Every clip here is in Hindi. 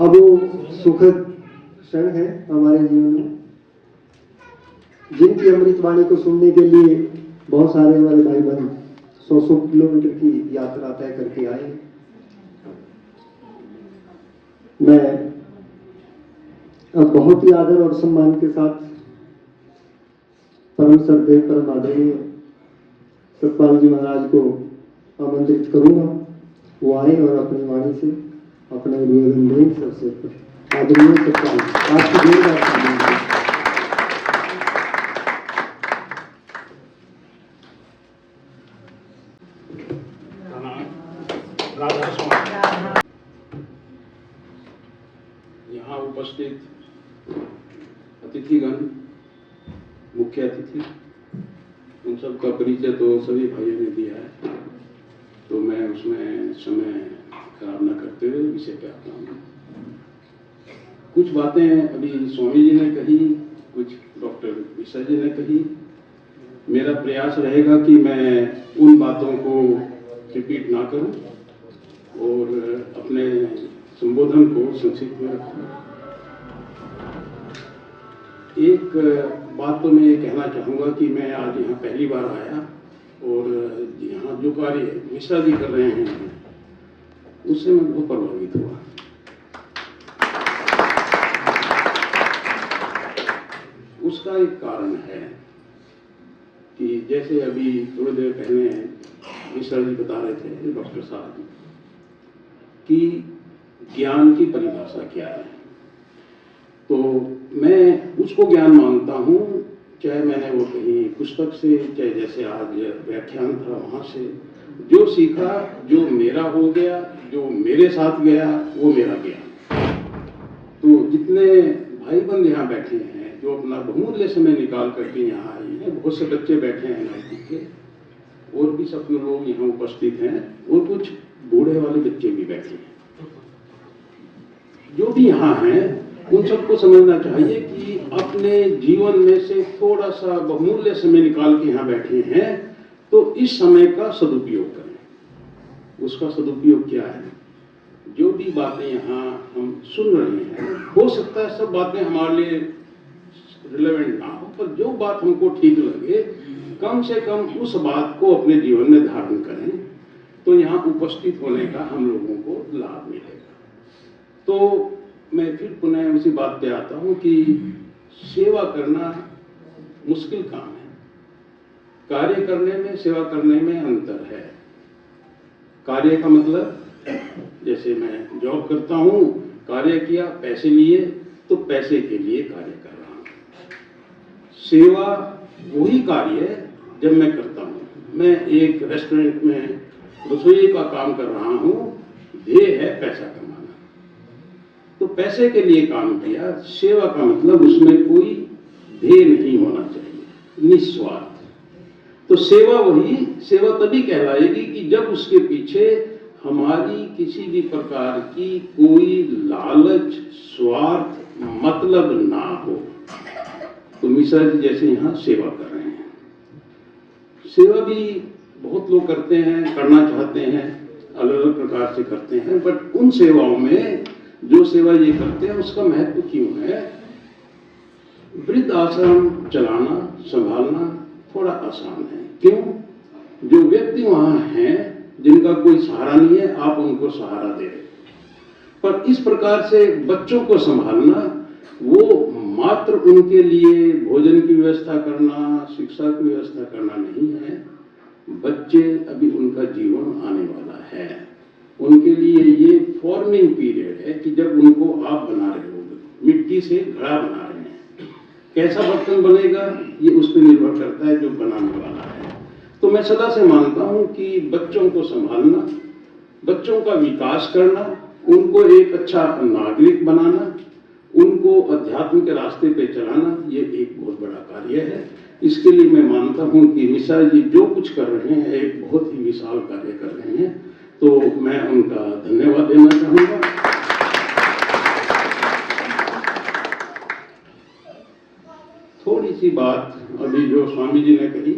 अब वो सुखद क्षण है हमारे जीवन में, जिनकी अमृतवाणी को सुनने के लिए बहुत सारे हमारे भाई बहन 100 किलोमीटर की यात्रा तय करके आए। मैं अब बहुत ही आदर और सम्मान के साथ परम श्रद्धेय परम आदरणीय सतपाल जी महाराज को आमंत्रित करूंगा, वो आए और अपनी वाणी से अपना निवेदन दें। सबसे आदरणीय सतपाल आपकी देर बात यहाँ उपस्थित अतिथिगण, मुख्य अतिथि, उन सबका परिचय तो सभी भाइयों ने दिया है, तो मैं उसमें समय खराब न करते हुए विषय पे आता हूँ। कुछ बातें अभी स्वामी जी ने कही, कुछ डॉक्टर मिश्रा जी ने कही। मेरा प्रयास रहेगा कि मैं उन बातों को रिपीट ना करूं और अपने संबोधन को संक्षिप्त में रखूं। एक बात तो मैं ये कहना चाहूँगा कि मैं आज यहाँ पहली बार आया और यहाँ जो कार्य मिश्रा जी कर रहे हैं उससे मैं बहुत प्रभावित हुआ। उसका एक कारण है कि जैसे अभी थोड़ी देर पहले मिश्रा जी बता रहे थे डॉक्टर साहब कि ज्ञान की परिभाषा क्या है, तो मैं उसको ज्ञान मानता हूँ, चाहे मैंने वो कहीं पुस्तक से, चाहे जैसे आज व्याख्यान था वहाँ से जो सीखा, जो मेरा हो गया, जो मेरे साथ गया, वो मेरा ज्ञान। तो जितने भाई बंद यहाँ बैठे हैं जो अपना बहुमूल्य समय निकाल करके यहाँ आए हैं, बहुत से बच्चे बैठे हैं NIT के, और भी सब लोग यहाँ उपस्थित हैं और कुछ बूढ़े वाले बच्चे भी बैठे हैं। जो भी यहाँ हैं उन सबको समझना चाहिए कि अपने जीवन में से थोड़ा सा बहुमूल्य समय निकाल के यहाँ बैठे हैं, तो इस समय का सदुपयोग करें। उसका सदुपयोग क्या है? जो भी बातें यहाँ हम सुन रहे हैं, हो सकता है सब बातें हमारे लिए रिलेवेंट ना हो, पर जो बात हमको ठीक लगे कम से कम उस बात को अपने जीवन में धारण करें, तो यहाँ उपस्थित होने का हम लोगों को लाभ मिलेगा। तो मैं फिर पुनः उसी बात पे आता हूँ कि सेवा करना मुश्किल काम है। कार्य करने में, सेवा करने में अंतर है। कार्य का मतलब, जैसे मैं जॉब करता हूँ, कार्य किया, पैसे लिए, तो पैसे के लिए कार्य कर रहा हूँ। सेवा वही कार्य है जब मैं करता हूँ। मैं एक रेस्टोरेंट में रसोई का काम कर रहा हूँ, ध्येय है पैसा कमाना, तो पैसे के लिए काम किया। सेवा का मतलब उसमें कोई ध्येय नहीं होना चाहिए, निस्वार्थ। तो सेवा वही सेवा तभी कहलाएगी कि जब उसके पीछे हमारी किसी भी प्रकार की कोई लालच, स्वार्थ, मतलब ना हो। तो मिश्रा जी जैसे यहाँ सेवा कर रहे हैं, सेवा भी बहुत लोग करते हैं, करना चाहते हैं, अलग अलग प्रकार से करते हैं, बट उन सेवाओं में जो सेवा ये करते हैं उसका महत्व क्यों है? वृद्ध आश्रम चलाना, संभालना थोड़ा आसान है। क्यों? जो व्यक्ति वहां हैं जिनका कोई सहारा नहीं है, आप उनको सहारा दे रहे। पर इस प्रकार से बच्चों को संभालना, वो मात्र उनके लिए भोजन की व्यवस्था करना, शिक्षा की व्यवस्था करना नहीं है। बच्चे अभी उनका जीवन आने वाला है, उनके लिए ये फॉर्मिंग पीरियड है कि जब उनको आप बना रहे हो, मिट्टी से घड़ा बना रहे हैं। कैसा बर्तन बनेगा ये उस पर निर्भर करता है जो बनाने वाला है। तो मैं सदा से मानता हूं कि बच्चों को संभालना, बच्चों का विकास करना, उनको एक अच्छा नागरिक बनाना, उनको अध्यात्म के रास्ते पे चलाना, ये एक बहुत बड़ा कार्य है। इसके लिए मैं मानता हूं कि मिश्रा जी जो कुछ कर रहे हैं एक बहुत ही विशाल कार्य कर रहे हैं, तो मैं उनका धन्यवाद देना चाहूंगा। थोड़ी सी बात अभी जो स्वामी जी ने कही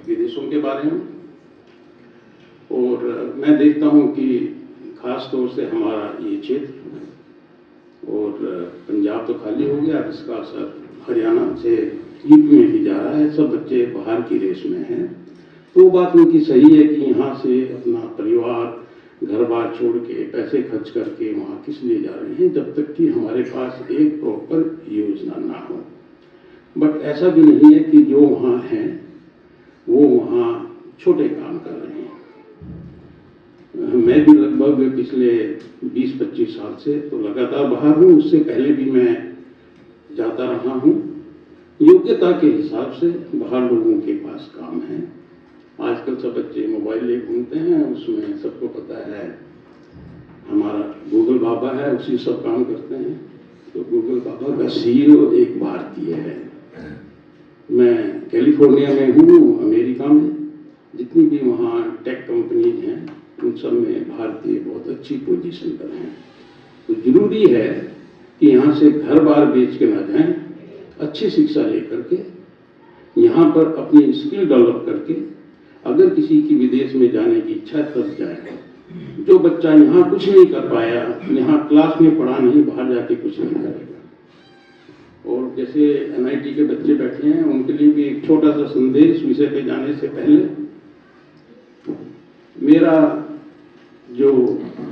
विदेशों के बारे में, और मैं देखता हूं कि खास तौर से हमारा ये क्षेत्र, और पंजाब तो खाली हो गया, इसका असर हरियाणा से यूपी में भी जा रहा है। सब बच्चे बाहर की रेस में हैं। तो बात उनकी सही है कि यहाँ से अपना परिवार घर बार छोड़ के पैसे खर्च करके वहाँ किस लिए जा रहे हैं, जब तक कि हमारे पास एक प्रॉपर योजना ना हो। बट ऐसा भी नहीं है कि जो वहाँ हैं वो वहाँ छोटे काम कर रहे हैं। मैं भी लगभग पिछले 20-25 साल से तो लगातार बाहर हूँ, उससे पहले भी मैं जाता रहा हूँ। योग्यता के हिसाब से बाहर लोगों के पास काम है। आजकल सब बच्चे मोबाइल ले घूमते हैं, उसमें सबको पता है हमारा गूगल बाबा है, उसी सब काम करते हैं। तो गूगल बाबा का CEO एक भारतीय है। मैं कैलिफोर्निया में हूँ, अमेरिका में। जितनी भी वहाँ टेक कंपनीज हैं उन सब में भारतीय बहुत अच्छी पोजीशन पर हैं। तो जरूरी है कि यहाँ से घर बार बेच के ना जाएं, अच्छी शिक्षा लेकर के यहाँ पर अपनी स्किल डेवलप करके अगर किसी की विदेश में जाने की इच्छा तब जाए। जो बच्चा यहाँ कुछ नहीं कर पाया, यहाँ क्लास में पढ़ा नहीं, बाहर जाके कुछ नहीं करेगा। और जैसे NIT के बच्चे बैठे हैं, उनके लिए भी एक छोटा सा संदेश विषय पे जाने से पहले। मेरा जो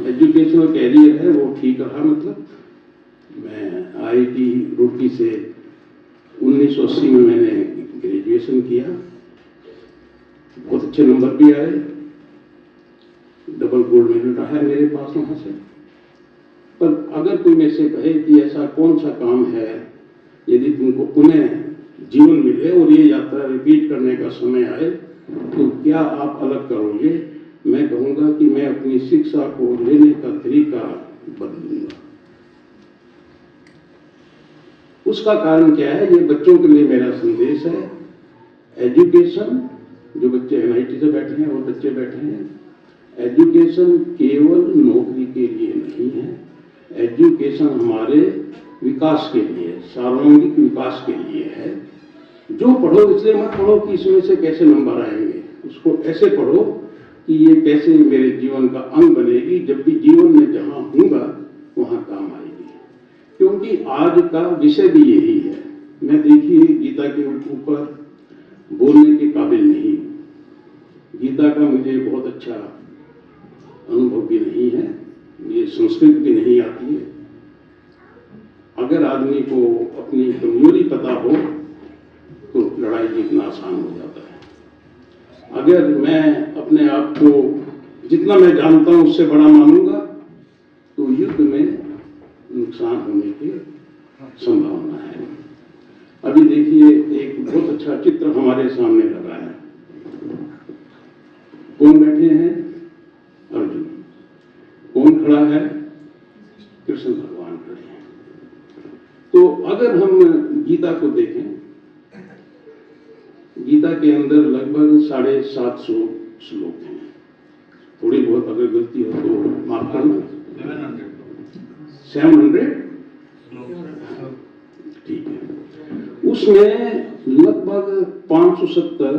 एजुकेशनल कैरियर है वो ठीक रहा। मतलब मैं IIT रुड़की से 1980 में मैंने ग्रेजुएशन किया, बहुत अच्छे नंबर भी आए, डबल गोल्ड मेडल रहा है मेरे पास वहाँ से। पर अगर कोई मेरे से कहे कि ऐसा कौन सा काम है यदि तुमको पुनः जीवन मिले और ये यात्रा रिपीट करने का समय आए तो क्या आप अलग करोगे, मैं कहूँगा कि मैं अपनी शिक्षा को लेने का तरीका बदलूंगा। उसका कारण क्या है, ये बच्चों के लिए मेरा संदेश है। एजुकेशन, जो बच्चे NIT से बैठे हैं और बच्चे बैठे हैं, एजुकेशन केवल नौकरी के लिए नहीं है। एजुकेशन हमारे विकास के लिए, सर्वांगीण विकास के लिए है। जो पढ़ो इसलिए मत पढ़ो कि इसमें से कैसे नंबर आएंगे, उसको ऐसे पढ़ो कि ये कैसे मेरे जीवन का अंग बनेगी, जब भी जीवन में जहाँ हूँगा वहाँ काम आएगी। क्योंकि आज का विषय भी यही है। मैं देखिए गीता के ऊपर बोलने के काबिल नहीं। गीता का मुझे बहुत अच्छा अनुभव भी नहीं है, ये संस्कृत भी नहीं आती है। अगर आदमी को अपनी कमजोरी पता हो तो लड़ाई जीतना आसान हो जाता है। अगर मैं अपने आप को जितना मैं जानता हूं उससे बड़ा मानूंगा तो युद्ध में नुकसान होने की संभावना है। अभी देखिए एक बहुत अच्छा चित्र हमारे सामने लगा है। कौन बैठे हैं? अर्जुन। कौन खड़ा है? कृष्ण भगवान खड़े हैं। तो अगर हम गीता को देखें, गीता के अंदर लगभग 750 श्लोक हैं। थोड़ी बहुत अगर गलती हो तो माफ करना। 700 ठीक है। उसमें लगभग 570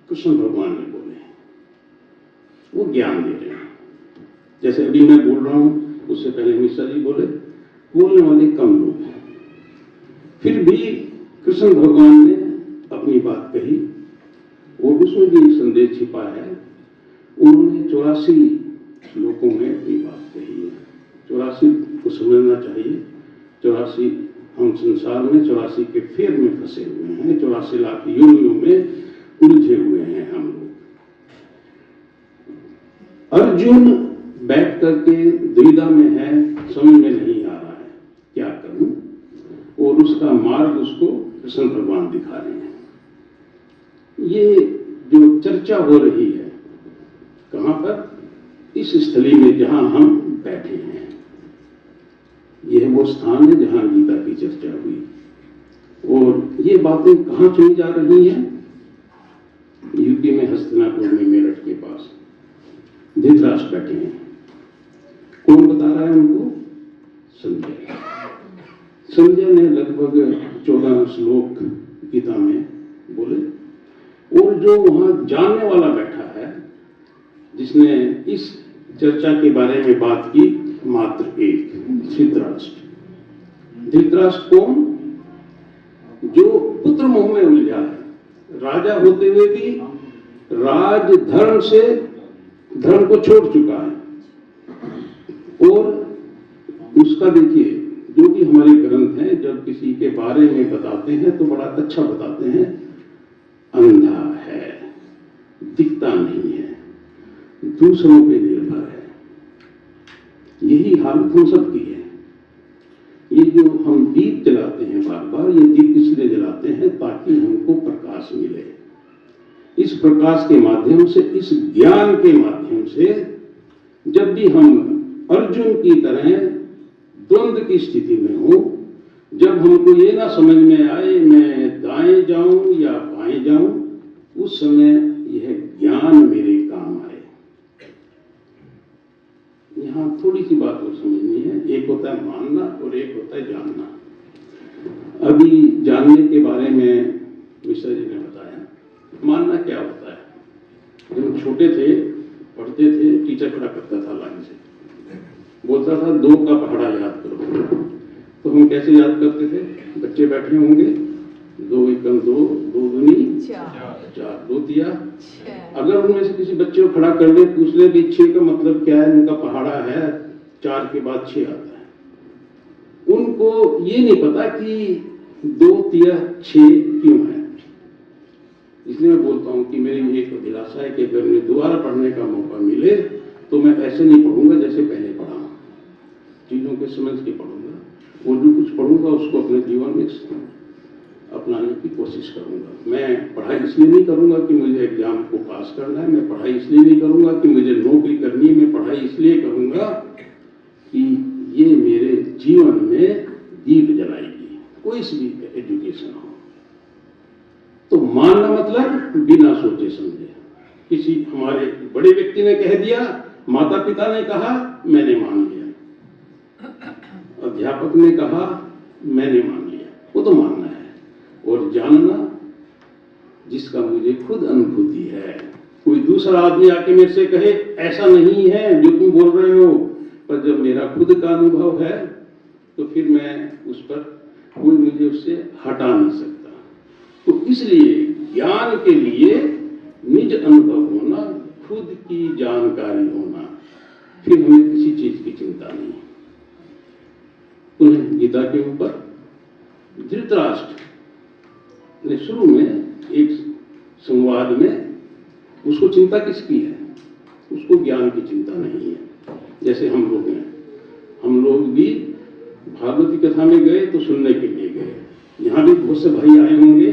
कृष्ण भगवान ने बोले हैं, वो ज्ञान दे रहे हैं। जैसे अभी मैं बोल रहा हूं, उससे पहले मिश्रा जी बोलने वाले कम लोग हैं, फिर भी कृष्ण भगवान ने अपनी बात कही और उसमें भी एक संदेश छिपा है। उन्होंने 84 श्लोकों में अपनी बात कही है। 84 को समझना चाहिए। 84 हम संसार में 84 के फेर में फंसे हुए हैं, 84 लाख योनियों में उलझे हुए हैं हम लोग। अर्जुन बैठ करके दुविधा में है, समझ में नहीं आ रहा है क्या करूं, और उसका मार्ग उसको कृष्ण भगवान दिखा रहे हैं। ये जो चर्चा हो रही है कहां पर? इस स्थली में जहां हम बैठे हैं। यह वो स्थान है जहां गीता की चर्चा हुई। और ये बातें कहां चुनी जा रही हैं? यूपी में हस्तिनापुर में, मेरठ के पास धृतराष्ट्र बैठे हैं। कौन बता रहा है उनको? संजय। संजय ने लगभग 14 श्लोक गीता में बोले। और जो वहां जानने वाला बैठा है, जिसने इस चर्चा के बारे में बात की मात्र एक, धृतराष्ट्र। धृतराष्ट्र कौन? जो पुत्र मोह में उलझा है, राजा होते हुए भी राजधर्म से धर्म को छोड़ चुका है। और उसका देखिए, जो भी हमारे ग्रंथ हैं जब किसी के बारे में बताते हैं तो बड़ा अच्छा बताते हैं, अंधा है, दिखता नहीं है, दूसरों पे निर्भर है। यही हालत हम सबकी है। ये जो हम दीप जलाते हैं बार बार, ये दीप इसलिए जलाते हैं ताकि हमको प्रकाश मिले। इस प्रकाश के माध्यम से, इस ज्ञान के माध्यम से जब भी हम अर्जुन की तरह द्वंद्व की स्थिति में हो, जब हमको ये ना समझ में आए मैं दाएं जाऊं या बाएं जाऊं, उस समय यह ज्ञान मेरे काम आए। यहां थोड़ी सी बात और समझनी है। एक होता है मानना और एक होता है जानना। अभी जानने के बारे में मिश्रा जी ने बताया। मानना क्या होता है? जब हम छोटे थे, पढ़ते थे, टीचर खड़ा करता था लाइन से, बोलता था 2 का पहाड़ा याद करो। तो हम कैसे याद करते थे? बच्चे बैठे होंगे, 2 एकम 2, 2 दूनी 4, 2 तिया। अगर उनमें से किसी बच्चे को खड़ा कर दे, पूछ ले भी 6 का मतलब क्या है, उनका पहाड़ा है 4 के बाद 6 आता है। उनको ये नहीं पता कि 2 तिया 6 क्यों है। इसलिए मैं बोलता हूं कि मेरी एक अभिलाषा है कि अगर मुझे दोबारा पढ़ने का मौका मिले तो मैं ऐसे नहीं पढ़ूंगा जैसे पहले पढ़ा। चीजों के समझ के पढ़ूंगा और जो कुछ पढ़ूंगा उसको अपने जीवन में अपनाने की कोशिश करूंगा। मैं पढ़ाई इसलिए नहीं करूंगा कि मुझे एग्जाम को पास करना है, मैं पढ़ाई इसलिए नहीं करूंगा कि मुझे नौकरी करनी है, मैं पढ़ाई इसलिए करूंगा कि ये मेरे जीवन में दीप जलाएगी, कोई सी भी एजुकेशन हो। तो मानना मतलब बिना सोचे समझे। किसी हमारे बड़े व्यक्ति ने कह दिया, माता पिता ने कहा, मैंने मान लिया, अध्यापक ने कहा, मैंने मान लिया, वो तो मानना है। और जानना, जिसका मुझे खुद अनुभूति है। कोई दूसरा आदमी आके मेरे से कहे ऐसा नहीं है जो तुम बोल रहे हो, पर जब मेरा खुद का अनुभव है तो फिर मैं उस पर, कोई मुझे उससे हटा नहीं सकता। तो इसलिए ज्ञान के लिए निज अनुभव होना, खुद की जानकारी होना, फिर हमें किसी चीज की चिंता नहीं। पुनः गीता के ऊपर धृतराष्ट्र ने शुरू में एक संवाद में, उसको चिंता किसकी है? उसको ज्ञान की चिंता नहीं है। जैसे हम लोग हैं, हम लोग भी भागवती कथा में गए तो सुनने के लिए गए। यहाँ भी बहुत से भाई आए होंगे,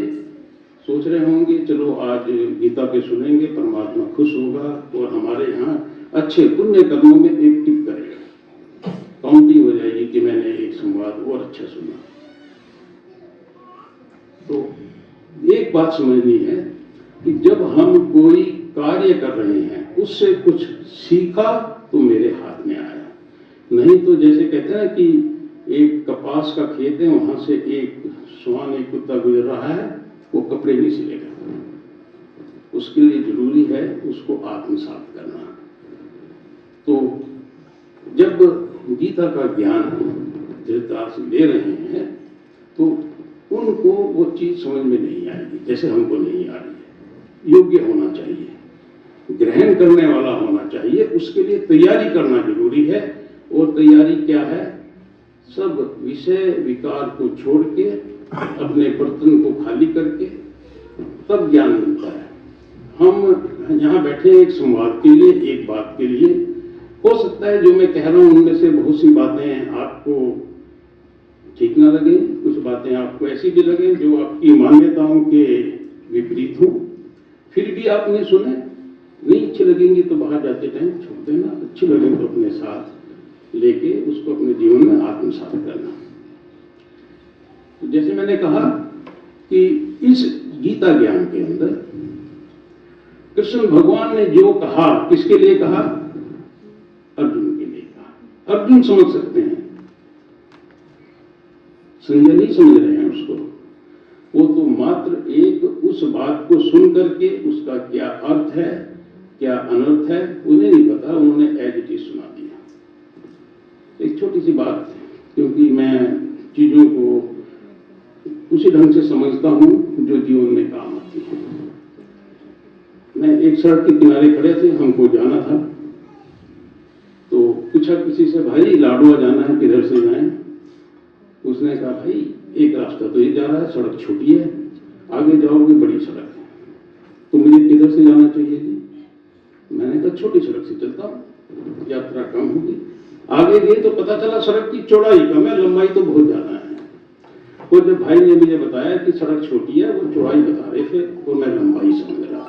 सोच रहे होंगे चलो आज गीता पे सुनेंगे, परमात्मा खुश होगा और हमारे यहाँ अच्छे पुण्य कर्मों में एक टिप करेगा, काउंटिंग हो जाएगी कि मैंने एक संवाद और अच्छा सुना। तो एक बात समझनी है कि जब हम कोई कार्य कर रहे हैं, उससे कुछ सीखा तो मेरे हाथ में आया। नहीं तो जैसे कहते हैं कि एक कपास का खेत है, वहां से एक श्वान, एक कुत्ता गुजर रहा है, वो कपड़े नहीं सिलेगा। उसके लिए जरूरी है उसको आत्मसात करना। तो जब गीता का ज्ञान धृतराष्ट्र ले रहे हैं तो उनको वो चीज समझ में नहीं आएगी, जैसे हमको नहीं आ रही है। योग्य होना चाहिए, ग्रहण करने वाला होना चाहिए, उसके लिए तैयारी करना जरूरी है। और तैयारी क्या है? सब विषय विकार को छोड़ के, अपने बर्तन को खाली करके तब ज्ञान मिलता है। हम यहाँ बैठे एक संवाद के लिए, एक बात के लिए। हो सकता है जो मैं कह रहा हूं उनमें से बहुत सी बातें आपको ठीक ना लगे, कुछ बातें आपको ऐसी भी लगे जो आपकी मान्यताओं के विपरीत हो। फिर भी आपने सुने, नहीं अच्छी लगेंगी तो बाहर जाते टाइम छोड़ देना, अच्छी लगेंगी तो अपने साथ लेके उसको अपने जीवन में आत्मसात करना। तो जैसे मैंने कहा कि इस गीता ज्ञान के अंदर कृष्ण भगवान ने जो कहा, किसके लिए कहा? अर्जुन के लिए कहा। अर्जुन समझ सकते हैं, संजय नहीं समझ रहे हैं उसको। वो तो मात्र एक उस बात को सुन करके उसका क्या अर्थ है, क्या अनर्थ है, उन्हें नहीं पता। उन्होंने एज इट इज चीजों को उसी ढंग से समझता हूं जो जीवन में काम आती है। मैं एक सड़क के किनारे खड़े थे, हमको जाना था, तो पूछा किसी से, भाई लाडुआ जाना है, किधर से जाएं? उसने कहा, भाई एक रास्ता तो ये जा रहा है, सड़क छोटी है, आगे जाओगे बड़ी सड़क है, तो मुझे किधर से जाना चाहिए जी? मैंने कहा छोटी सड़क से चलता हूँ, यात्रा कम होगी। आगे गए तो पता चला सड़क की चौड़ाई कम है, लंबाई तो बहुत ज्यादा है। और जब भाई ने मुझे बताया कि सड़क छोटी है, वो चौड़ाई बता रहे थे और मैं लंबाई समझ रहा था।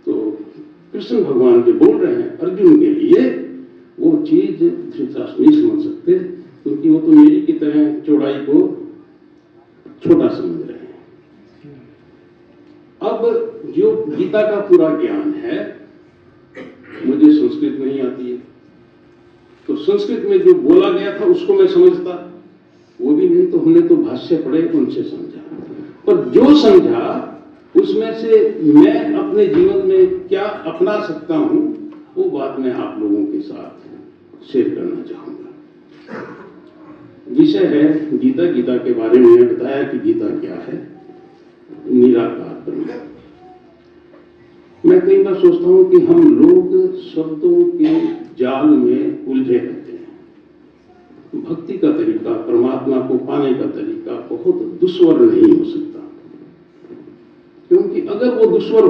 तो कृष्ण भगवान जो बोल रहे हैं अर्जुन के लिए, वो चीज धृतराष्ट्र नहीं समझ सकते, क्योंकि वो तो मेरी की तरह चौड़ाई को छोटा समझ रहे हैं। अब जो गीता का पूरा ज्ञान है, मुझे संस्कृत नहीं आती है, तो संस्कृत में जो बोला गया था उसको मैं समझता, वो भी नहीं, तो हमने तो भाष्य पढ़े, उनसे समझा। पर जो समझा उसमें से मैं अपने जीवन में क्या अपना सकता हूं, वो बात मैं आप लोगों के साथ शेयर करना चाहूंगा। विषय है गीता। गीता के बारे में मैंने बताया कि गीता क्या है, निराकार ब्रह्म। मैं कई बार सोचता हूं कि हम लोग शब्दों के जाल में उलझे रहते हैं। भक्ति का तरीका, परमात्मा को पाने का तरीका बहुत दुश्वर नहीं हो सकता, क्योंकि अगर वो दुश्वर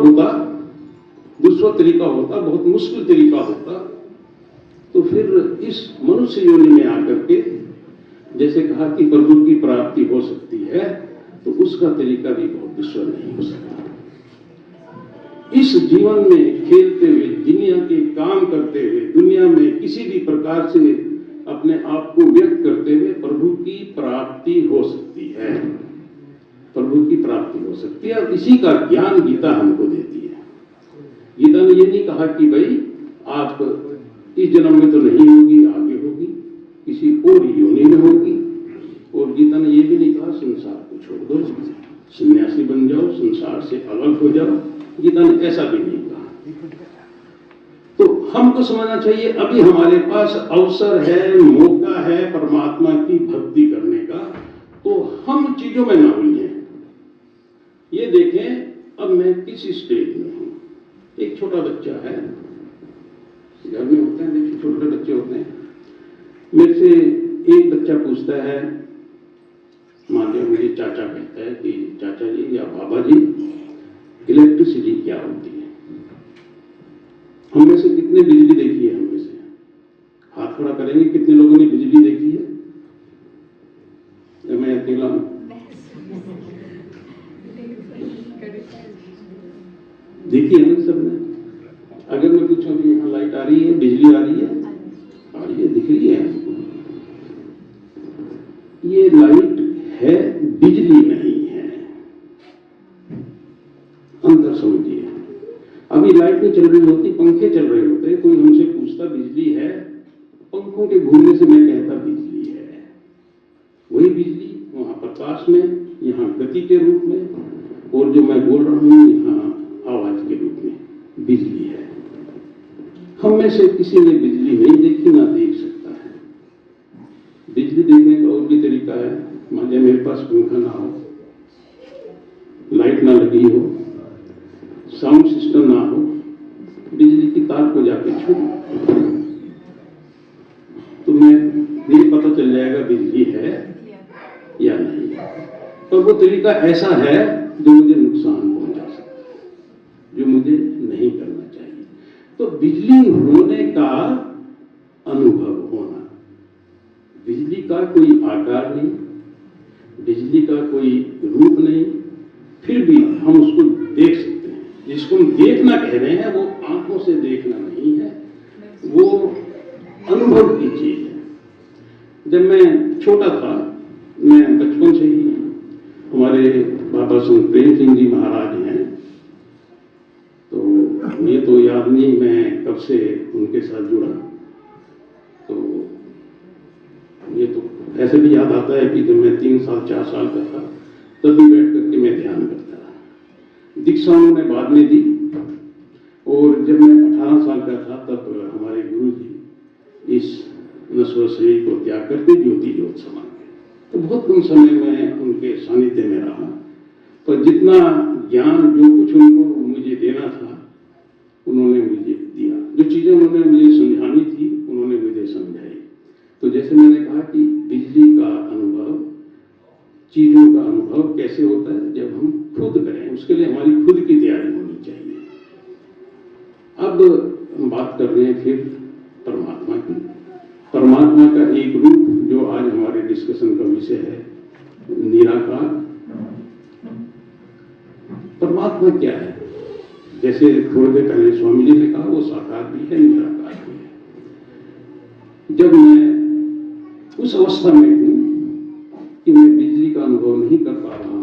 तरीका होता, बहुत मुश्किल तरीका होता, तो फिर इस मनुष्य योनि में आकर के जैसे कहा कि प्रभु की प्राप्ति हो सकती है, तो उसका तरीका भी बहुत दुश्वर नहीं हो सकता। इस जीवन में खेलते हुए, दुनिया के काम करते हुए, दुनिया में किसी भी प्रकार से अपने आप को व्यक्त करते हुए प्रभु की प्राप्ति हो सकती है, प्रभु की प्राप्ति हो सकती है। और इसी का ज्ञान गीता हमको देती है। गीता ने ये नहीं कहा कि भाई आप इस जन्म में तो नहीं होगी, आगे होगी, किसी और योनि में होगी। और गीता ने ये भी नहीं कहा संसार को छोड़ दो, सन्यासी बन जाओ, संसार से अलग हो जाओ। गीता ने ऐसा भी नहीं कहा। तो हमको समझना चाहिए अभी हमारे पास अवसर है, मौका है परमात्मा की भक्ति करने का, तो हम चीजों में ना उलझें। ये देखें अब मैं किस स्टेज में हूं। एक छोटा बच्चा है, घर में होते हैं, देखिए छोटे बच्चे होते हैं, मेरे से एक बच्चा पूछता है, मान लिया मुझे चाचा कहता है कि चाचा जी या बाबा जी, इलेक्ट्रिसिटी क्या होती है? हम में से कितने बिजली देखी है? हम में से हाथ खड़ा करेंगे, कितने लोगों ने बिजली देखी है? या मैं अकेला हूं? देखी है ना सबने? अगर मैं पूछूं कि यहाँ लाइट आ रही है, बिजली आ रही है, दिख रही है। ये लाइट है, बिजली नहीं है। अंतर समझिए। अभी लाइट नहीं चल रही होती, पंखे चल रहे होते, कोई हमसे पूछता बिजली है, पंखों के घूमने से मैं कहता बिजली है। वही बिजली वहां प्रकाश में, यहाँ गति के रूप में, और जो मैं बोल रहा हूं यहाँ आवाज के रूप में बिजली है। हम में से किसी ने बिजली नहीं देखी, ना देख सकता है। बिजली देखने का और भी तरीका है। मान लिया मेरे पास पंखा ना हो, लाइट ना लगी हो, साउंड सिस्टम ना हो, बिजली की तार को जाके छू, तो मुझे पता चल जाएगा बिजली है या नहीं। पर वो तरीका ऐसा है जो मुझे नुकसान पहुंचा सकता है, जो मुझे नहीं करना चाहिए। तो बिजली होने का अनुभव होना, बिजली का कोई आकार नहीं, बिजली का कोई रूप नहीं, फिर भी हम उसको देख सकते हैं। जिसको हम देखना कह रहे हैं वो आंखों से देखना नहीं है, वो अनुभव की चीज है। जब मैं छोटा था, मैं बचपन से ही, हमारे बाबा संत प्रेम सिंह जी महाराज हैं, तो मुझे तो याद नहीं मैं कब से उनके साथ जुड़ा। तो ये तो ऐसे भी याद आता है कि जब मैं 3 साल 4 साल का था, तभी बैठ करके मैं ध्यान करता रहा। दीक्षा उन्होंने बाद में दी, और जब मैं 18 साल का था तब हमारे गुरु जी इस नश्वर शरीर को त्याग करके ज्योति ज्योत समा बहुत कम समय में उनके सानिध्य में रहा, पर जितना ज्ञान जो कुछ उनको मुझे देना था उन्होंने मुझे दिया। जो चीज़ें उन्होंने मुझे समझानी थी उन्होंने मुझे समझाई। तो जैसे मैंने कहा कि बिजली का अनुभव, चीज़ों का अनुभव कैसे होता है, जब हम खुद करें, उसके लिए हमारी खुद की तैयारी होनी चाहिए। अब हम बात कर रहे हैं फिर परमात्मा की। परमात्मा का एक रूप जो आज हमारे डिस्कशन का विषय है, निराकार। परमात्मा क्या है? जैसे थोड़ी देर पहले स्वामी जी ने कहा, वो साकार भी है, निराकार भी है। जब मैं उस अवस्था में हूं कि मैं बिजली का अनुभव नहीं कर पा रहा हूं,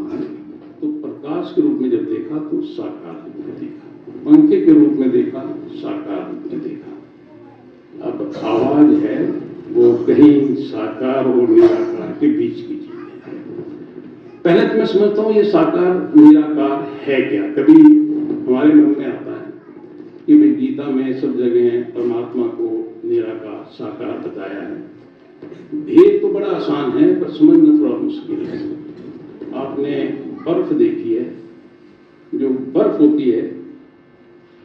तो प्रकाश के रूप में जब देखा तो साकार रूप में देखा, पंखे के रूप में देखा, साकार रूप में देखा। अब आवाज है वो कहीं साकार और निराकार के बीच की चीज है। पहले तो मैं समझता हूं ये साकार निराकार है क्या। कभी हमारे मन में आता है कि भाई गीता में सब जगह परमात्मा को निराकार साकार बताया है। भेद तो बड़ा आसान है पर समझना थोड़ा मुश्किल है। आपने बर्फ देखी है, जो बर्फ होती है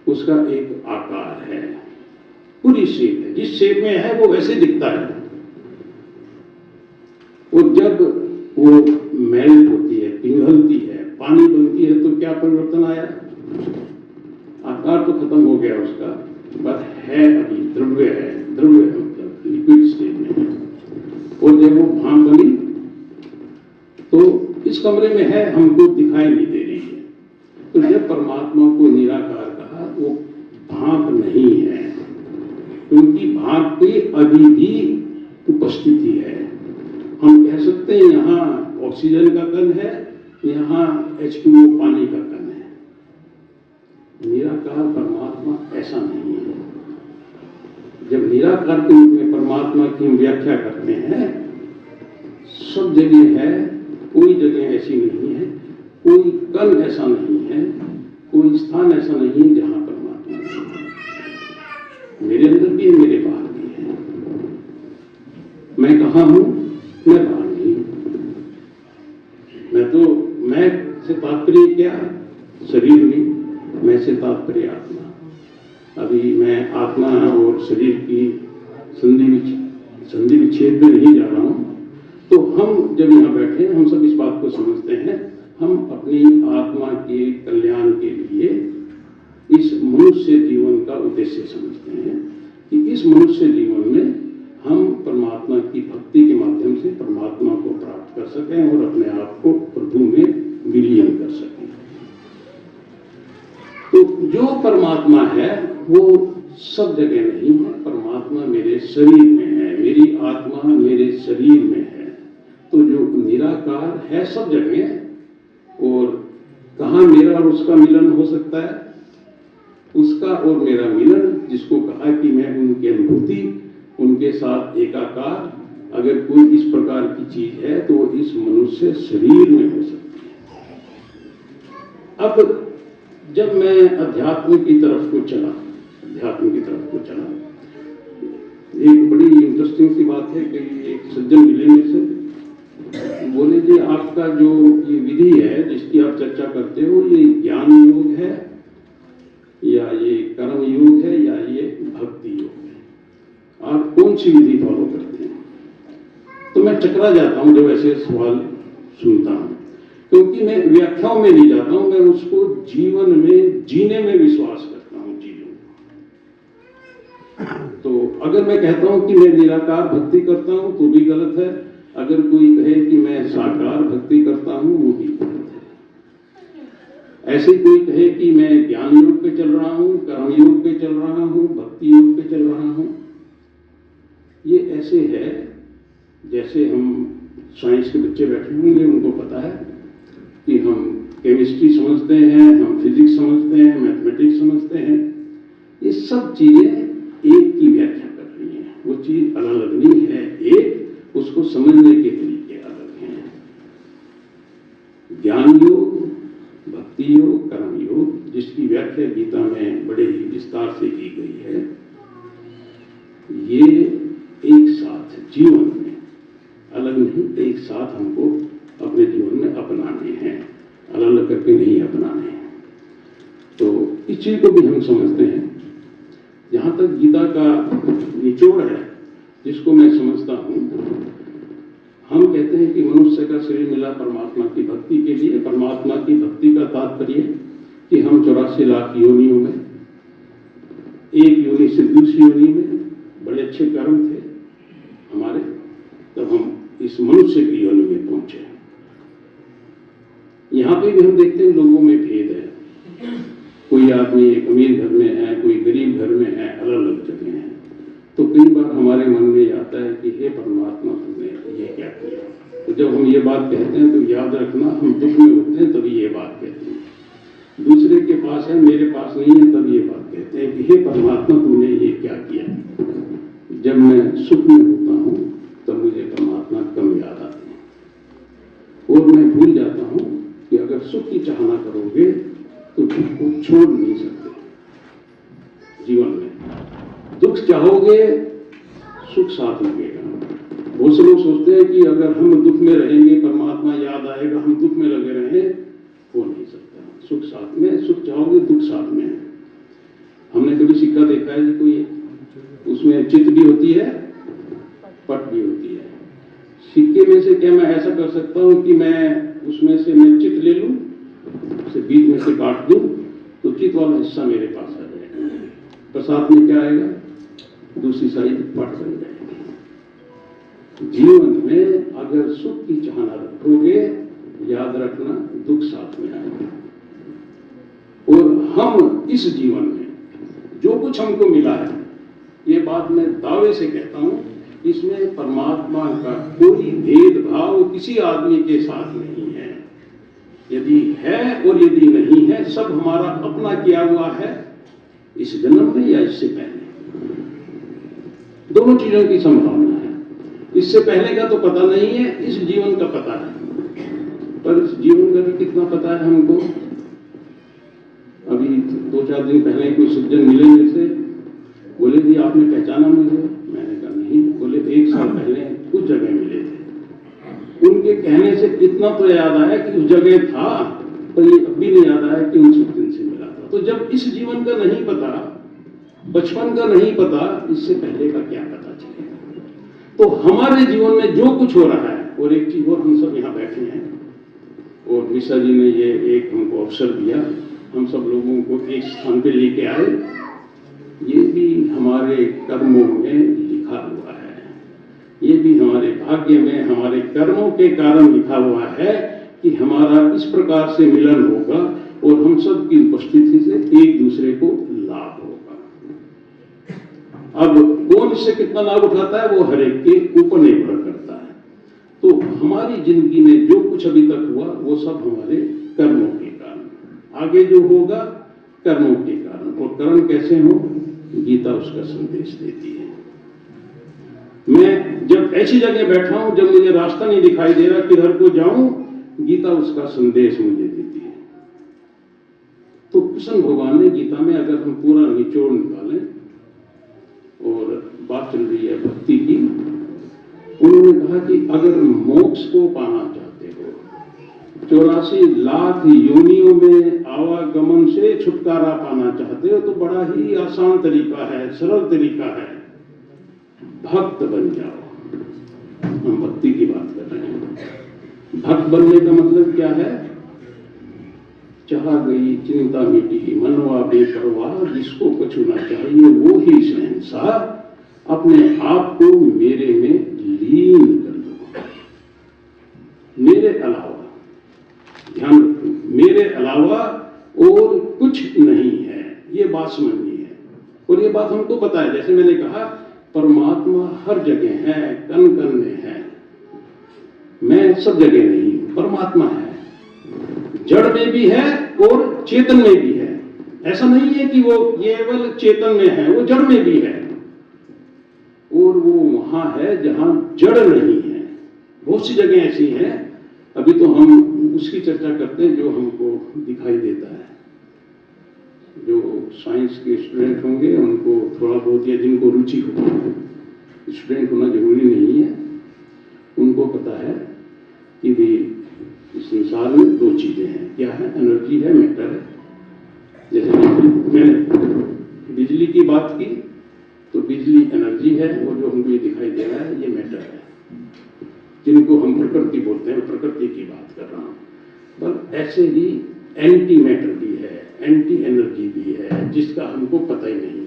उसका एक आकार है, पूरी शेप है, जिस शेप में है वो वैसे दिखता है। और जब वो मेल्ट होती है, पिघलती है, पानी बनती है, तो क्या परिवर्तन आया? आकार तो खत्म हो गया उसका, बस है अभी द्रव्य है, द्रव्य है मतलब लिक्विड स्टेज में है। और जब वो भाप बनी तो इस कमरे में है, हमको दिखाई नहीं दे रही है। तो जब परमात्मा को निराकार कहा, वो भाप नहीं है, क्योंकि भाप की अभी भी उपस्थिति है। हम कह सकते हैं यहाँ ऑक्सीजन का कण है, यहाँ H2O पानी का कण है। निराकार परमात्मा ऐसा नहीं है। जब निराकार के रूप में परमात्मा की हम व्याख्या करते हैं, सब जगह है, कोई जगह ऐसी नहीं है, कोई कण ऐसा नहीं है, कोई स्थान ऐसा नहीं है जहां परमात्मा नहीं है। मेरे अंदर भी है, मेरे बाहर भी है। मैं कहां हूं? मैं बाहर नहीं हूं। मैं से तात्पर्य क्या? शरीर नहीं, मैं से तात्पर्य आत्मा। अभी मैं आत्मा और शरीर की संधि विच्छेद में नहीं जा रहा हूं। तो हम जब यहाँ बैठे हैं, हम सब इस बात को समझते हैं, हम अपनी आत्मा के कल्याण के लिए इस मनुष्य जीवन का उद्देश्य समझते हैं कि इस मनुष्य जीवन में हम परमात्मा की भक्ति के माध्यम से परमात्मा को प्राप्त कर सकें और अपने आप को प्रभु में विलीन कर सकें। तो जो परमात्मा है वो सब जगह नहीं है। परमात्मा मेरे शरीर में है, मेरी आत्मा मेरे शरीर में है। तो जो निराकार है सब जगह। और कहाँ मेरा और उसका मिलन हो सकता है? उसका और मेरा मिलन, जिसको कहा कि मैं उनकी अनुभूति, उनके साथ एकाकार, अगर कोई इस प्रकार की चीज है तो इस मनुष्य शरीर में हो सकती है। अब जब मैं अध्यात्म की तरफ को चला, एक बड़ी इंटरेस्टिंग सी बात है कि एक सज्जन मिले मेरे से, बोले जी आपका जो ये विधि है जिसकी आप चर्चा करते हो, ये ज्ञान योग है या ये कर्म योग है या ये भक्ति योग है, आप कौन सी विधि फॉलो करते हैं? तो मैं चकरा जाता हूं जब ऐसे सवाल सुनता हूं, क्योंकि मैं व्याख्याओं में नहीं जाता हूं, मैं उसको जीवन में जीने में विश्वास करता हूं चीजों को। तो अगर मैं कहता हूं कि मैं निराकार भक्ति करता हूं तो भी गलत है, अगर कोई कहे कि मैं साकार भक्ति करता हूं वो भी गलत है। ऐसे कोई कहे कि मैं ज्ञान योग पे चल रहा हूं, कर्म योग पे चल रहा हूं, भक्ति योग पे चल रहा हूं, ये ऐसे है जैसे हम साइंस के बच्चे बैठे होंगे, उनको पता है कि हम केमिस्ट्री समझते हैं, हम फिजिक्स समझते हैं, मैथमेटिक्स समझते हैं, ये सब चीजें एक की व्याख्या कर रही हैं। वो चीज अलग अलग नहीं है, एक उसको समझने के तरीके अलग हैं। ज्ञान योग, भक्ति योग, कर्म योग, जिसकी व्याख्या गीता में बड़े ही विस्तार से की गई है, ये एक साथ जीवन में अलग नहीं, एक साथ हमको जहाँ तक गीता का निचोड़ है, जिसको मैं समझता हूँ, हम कहते हैं कि मनुष्य का शरीर मिला परमात्मा की भक्ति के लिए। परमात्मा की भक्ति का तात्पर्य कि हम 84 लाख योनियों में, एक योनि से दूसरी योनि में बड़े अच्छे कर्म थे हमारे, तब हम इस मनुष्य की योनि में पहुंचे। यहाँ पे भी हम देखते हैं लोगों में भेद है। कोई आदमी एक अमीर घर में है, कोई गरीब घर में है, अलग अलग जगह हैं। तो कई बार हमारे मन में आता है कि हे परमात्मा, तुमने ये क्या किया। तो जब हम ये बात कहते हैं तो याद रखना, हम दुख में होते हैं तभी ये बात कहते हैं। दूसरे के पास है, मेरे पास नहीं है, तब ये बात कहते हैं कि हे परमात्मा, तूने ये क्या किया। जब मैं सुख में होता हूँ तब मुझे परमात्मा कम याद आते हैं, और मैं भूल जाता हूँ कि अगर सुख की चाहना करोगे तो दुख को छोड़ नहीं सकते। जीवन में दुख चाहोगे, सुख साथ लगेगा। बहुत से लोग सोचते हैं कि अगर हम दुख में रहेंगे परमात्मा याद आएगा, हम दुख में लगे रहें, हो नहीं सकता। सुख साथ में, सुख चाहोगे दुख साथ में है। हमने कभी सिक्का देखा है जी कोई, उसमें चित भी होती है, पट भी होती है। सिक्के में से क्या मैं ऐसा कर सकता हूं कि मैं उसमें से मैं चित ले लूं, उसे बीच में से काट दूं, तो चित वाला हिस्सा मेरे पास आ जाएगा, पर साथ में क्या आएगा, दूसरी साइड पट बन जाएगी। जीवन में अगर सुख की चाहना रखोगे, याद रखना दुख साथ में आएगा। और हम इस जीवन में जो कुछ हमको मिला है, ये बात मैं दावे से कहता हूं, इसमें परमात्मा का कोई भेदभाव किसी आदमी के साथ नहीं है। यदि है और यदि नहीं है, सब हमारा अपना किया हुआ है, इस जन्म में या इससे पहले। दोनों चीजों की संभावना है। इससे पहले का तो पता नहीं है, इस जीवन का पता है। पर इस जीवन का भी कितना पता है हमको। अभी 2-4 दिन पहले कोई सज्जन मिले मेरे से, बोले जी आपने पहचाना मुझे। मैंने कहा नहीं। बोले 1 साल पहले कुछ जगह मिले थे। उनके कहने से इतना तो याद आया कि उस जगह था, पर ये अब भी नहीं याद आया कि उन सज्जन से मिला था। तो जब इस जीवन का नहीं पता, बचपन का नहीं पता, इससे पहले का क्या पता चलेगा। तो हमारे जीवन में जो कुछ हो रहा है, और एक चीज और, हम सब यहाँ बैठे हैं और मिश्रा जी ने ये एक हमको अवसर दिया, हम सब लोगों को एक स्थान पे लेके आए। ये भी हमारे कर्मों में लिखा हुआ है, ये भी हमारे भाग्य में, हमारे कर्मों के कारण लिखा हुआ है कि हमारा इस प्रकार से मिलन होगा और हम सब की उपस्थिति से एक दूसरे को लाभ होगा। अब कौन इससे कितना लाभ उठाता है, वो हर एक के ऊपर निर्भर करता है। तो हमारी जिंदगी में जो कुछ अभी तक हुआ, वो सब हमारे कर्मों के कारण। आगे जो होगा कर्मों के कारण। और कर्म कैसे हो, गीता उसका संदेश देती है। मैं जब ऐसी जगह बैठा हूं, जब मुझे रास्ता नहीं दिखाई दे रहा किधर को जाऊं, गीता उसका संदेश मुझे देती है। तो कृष्ण भगवान ने गीता में, अगर हम पूरा निचोड़ निकालें, और बात चल रही है भक्ति की, उन्होंने कहा कि अगर मोक्ष को पाना चाहते हो, 84 लाख योनियों में आवागमन से छुटकारा पाना चाहते हो, तो बड़ा ही आसान तरीका है, सरल तरीका है, भक्त बन जाओ। हम भक्ति की बात कर रहे हैं। भक्त बनने का मतलब क्या है, चाह गई चिंता मिटी, मनवा बेपरवाह, जिसको कछु ना चाहिए वो ही शहंशाह, अपने आप को मेरे में लीन कर दो। मेरे अलावा, ध्यान रखो, मेरे अलावा और कुछ नहीं है, ये बात समझनी है। और ये बात हमको पता है, जैसे मैंने कहा, परमात्मा हर जगह है, कण कण में है। मैं सब जगह नहीं हूं, परमात्मा है, जड़ में भी है और चेतन में भी है। ऐसा नहीं है कि वो केवल चेतन में है, वो जड़ में भी है, और वो वहां है जहां जड़ नहीं है। बहुत सी जगह ऐसी हैं, अभी तो हम उसकी चर्चा करते हैं जो हमको दिखाई देता है। जो साइंस के स्टूडेंट होंगे उनको थोड़ा बहुत, या जिनको रुचि हो, स्टूडेंट होना जरूरी नहीं है, उनको पता है कि भी इस संसार में 2 चीजें हैं। क्या है, एनर्जी है, मैटर है। जैसे मैंने बिजली की बात की, बिजली एनर्जी है, वो जो हमको ये दिखाई दे रहा है, ये मैटर है, जिनको हम प्रकृति बोलते हैं। प्रकृति की बात कर रहा हूँ। पर ऐसे ही एंटी मैटर भी है, एंटी एनर्जी भी है, जिसका हमको पता ही नहीं है।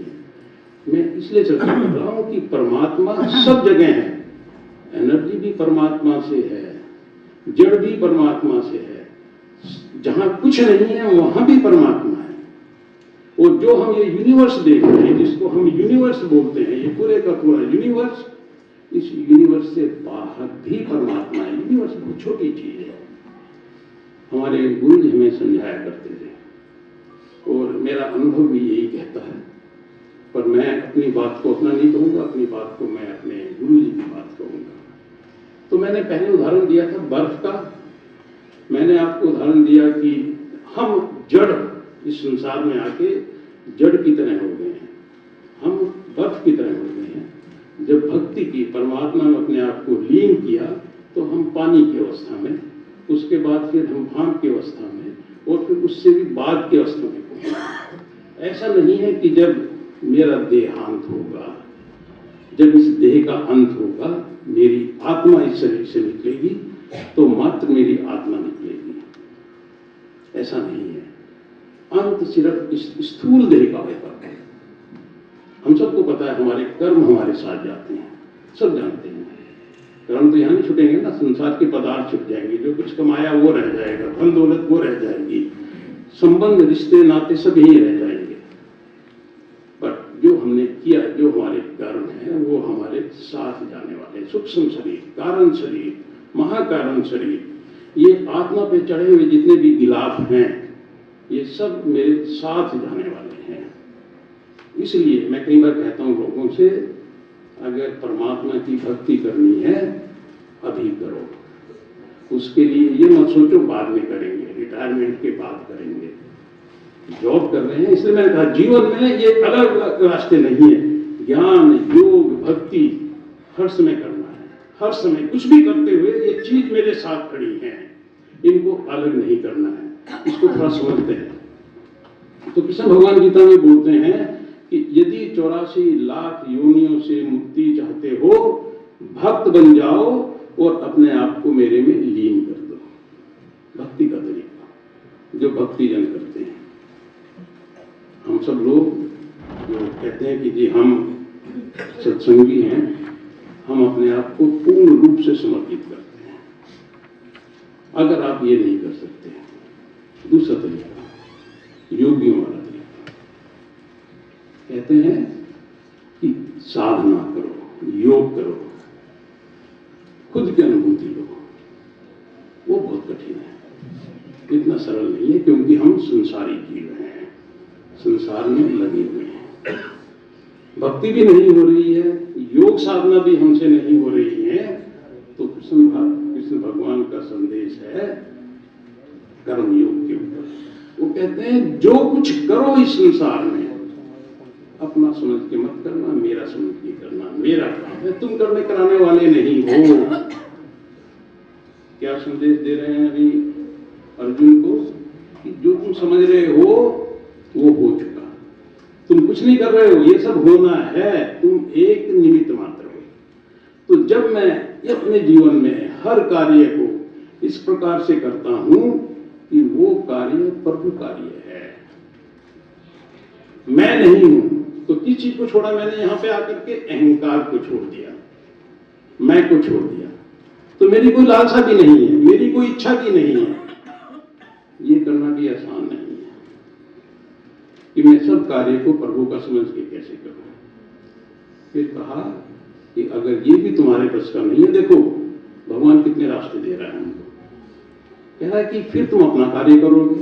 मैं इसलिए चर्चा कर रहा हूँ कि परमात्मा सब जगह है, एनर्जी भी परमात्मा से है, जड़ भी परमात्मा से है, जहां कुछ नहीं है वहां भी परमात्मा है। और जो हम ये यूनिवर्स देख रहे हैं, जिसको हम यूनिवर्स बोलते हैं, ये पूरे का पूरा यूनिवर्स, इस यूनिवर्स से बाहर भी परमात्मा है। यूनिवर्स बहुत छोटी चीज है। हमारे गुरु जी हमें समझाया करते थे और मेरा अनुभव भी यही कहता है। पर मैं अपनी बात को अपना नहीं कहूंगा, अपनी बात को मैं अपने गुरु जी की बात कहूंगा। तो मैंने पहले उदाहरण दिया था बर्फ का। मैंने आपको उदाहरण दिया कि हम जड़ इस संसार में आके जड़ की तरह हो गए हैं, हम बर्फ की तरह हो गए हैं। जब भक्ति की, परमात्मा में अपने आप को लीन किया, तो हम पानी की अवस्था में, उसके बाद फिर हम भाप की अवस्था में, और फिर उससे भी बाद की अवस्था में पहुंचे। ऐसा नहीं है कि जब मेरा देहांत होगा, जब इस देह का अंत होगा, मेरी आत्मा इस शरीर से निकलेगी तो मात्र मेरी आत्मा निकलेगी। ऐसा नहीं है। अंत सिर्फ इस स्थूल देह का होता है। हम सबको पता है, हमारे कर्म हमारे साथ जाते हैं, सब जानते हैं। कर्म तो यहाँ नहीं छूटेंगे ना, संसार के पदार्थ छूट जाएंगे, जो कुछ कमाया वो रह जाएगा, धन दौलत वो रह जाएगी, संबंध रिश्ते नाते सब यही रह जाएंगे। पर जो हमने किया, जो हमारे कर्म है, वो हमारे साथ जाने वाले सूक्ष्म शरीर, कारण शरीर, महाकारण शरीर, ये आत्मा पे चढ़े हुए जितने भी गिलाफ हैं, ये सब मेरे साथ जाने वाले हैं। इसलिए मैं कई बार कहता हूं लोगों से, अगर परमात्मा की भक्ति करनी है अभी करो। उसके लिए ये मत सोचो बाद में करेंगे, रिटायरमेंट के बाद करेंगे। जॉब कर रहे हैं, इसलिए मैंने कहा जीवन में ये अलग अलग रास्ते नहीं है। ज्ञान, योग, भक्ति हर समय करना है। हर समय कुछ भी करते हुए ये चीज मेरे साथ खड़ी है, इनको अलग नहीं करना है। इसको थोड़ा समझते हैं। तो कृष्ण भगवान गीता में बोलते हैं कि यदि 84 लाख योनियों से मुक्ति चाहते हो, भक्त बन जाओ और अपने आप को मेरे में लीन कर दो। भक्ति का तरीका जो भक्ति जन करते हैं। हम सब लोग जो कहते हैं कि जी हम सत्संगी हैं, हम अपने आप को पूर्ण रूप से समर्पित करते हैं। अगर आप ये नहीं कर सकते, दूसरा तरीका, योगियों वाला तरीका, कहते हैं कि साधना करो, योग करो, खुद की अनुभूति लो। वो बहुत कठिन है, इतना सरल नहीं है, क्योंकि हम संसारी जीव हैं, संसार में लगे हुए हैं। भक्ति भी नहीं हो रही है, योग साधना भी हमसे नहीं हो रही है। तो कृष्ण भगवान का संदेश है कर्म योग के ऊपर। वो कहते हैं जो कुछ करो इस संसार में, अपना समझ के मत करना, मेरा समझ के करना। मेरा काम है, तुम करने कराने वाले नहीं हो। क्या संदेश दे रहे हैं अभी अर्जुन को कि जो तुम समझ रहे हो वो हो चुका, तुम कुछ नहीं कर रहे हो, ये सब होना है, तुम एक निमित्त मात्र हो। तो जब मैं अपने जीवन में हर कार्य को इस प्रकार से करता हूं कि वो कार्य प्रभु कार्य है, मैं नहीं हूं, तो किस चीज को छोड़ा मैंने? यहां पे आकर के अहंकार को छोड़ दिया, मैं को छोड़ दिया। तो मेरी कोई लालसा भी नहीं है, मेरी कोई इच्छा भी नहीं है। ये करना भी आसान नहीं है कि मैं सब कार्य को प्रभु का समझ के कैसे करूं। फिर कहा कि अगर ये भी तुम्हारे बस का नहीं है, देखो भगवान कितने रास्ते दे रहा है हमको। कह रहा है कि फिर तुम अपना कार्य करोगे,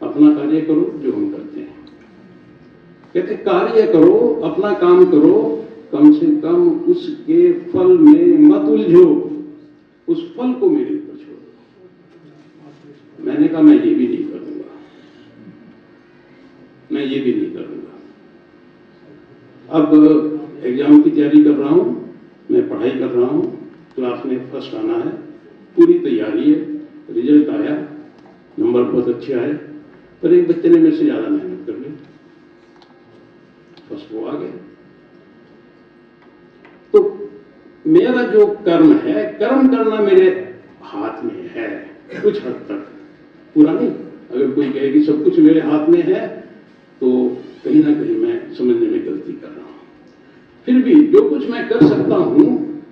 अपना कार्य करो जो हम करते हैं। कहते कार्य करो, अपना काम करो, कम से कम उसके फल में मत उलझो, उस फल को मेरे ऊपर छोड़ो। मैंने कहा मैं ये भी नहीं करूंगा, मैं ये भी नहीं करूंगा। अब एग्जाम की तैयारी कर रहा हूं, मैं पढ़ाई कर रहा हूं, क्लास में फर्स्ट आना है, पूरी तैयारी है, रिजल्ट आया, नंबर बहुत अच्छे आए, पर एक बच्चे ने मेरे से ज्यादा मेहनत कर ली, फर्स्ट वो आ गया। तो मेरा जो कर्म है, कर्म करना मेरे हाथ में है कुछ हद तक, पूरा नहीं। अगर कोई कहे कि सब कुछ मेरे हाथ में है तो कहीं ना कहीं मैं समझने में गलती कर रहा हूं। फिर भी जो कुछ मैं कर सकता हूं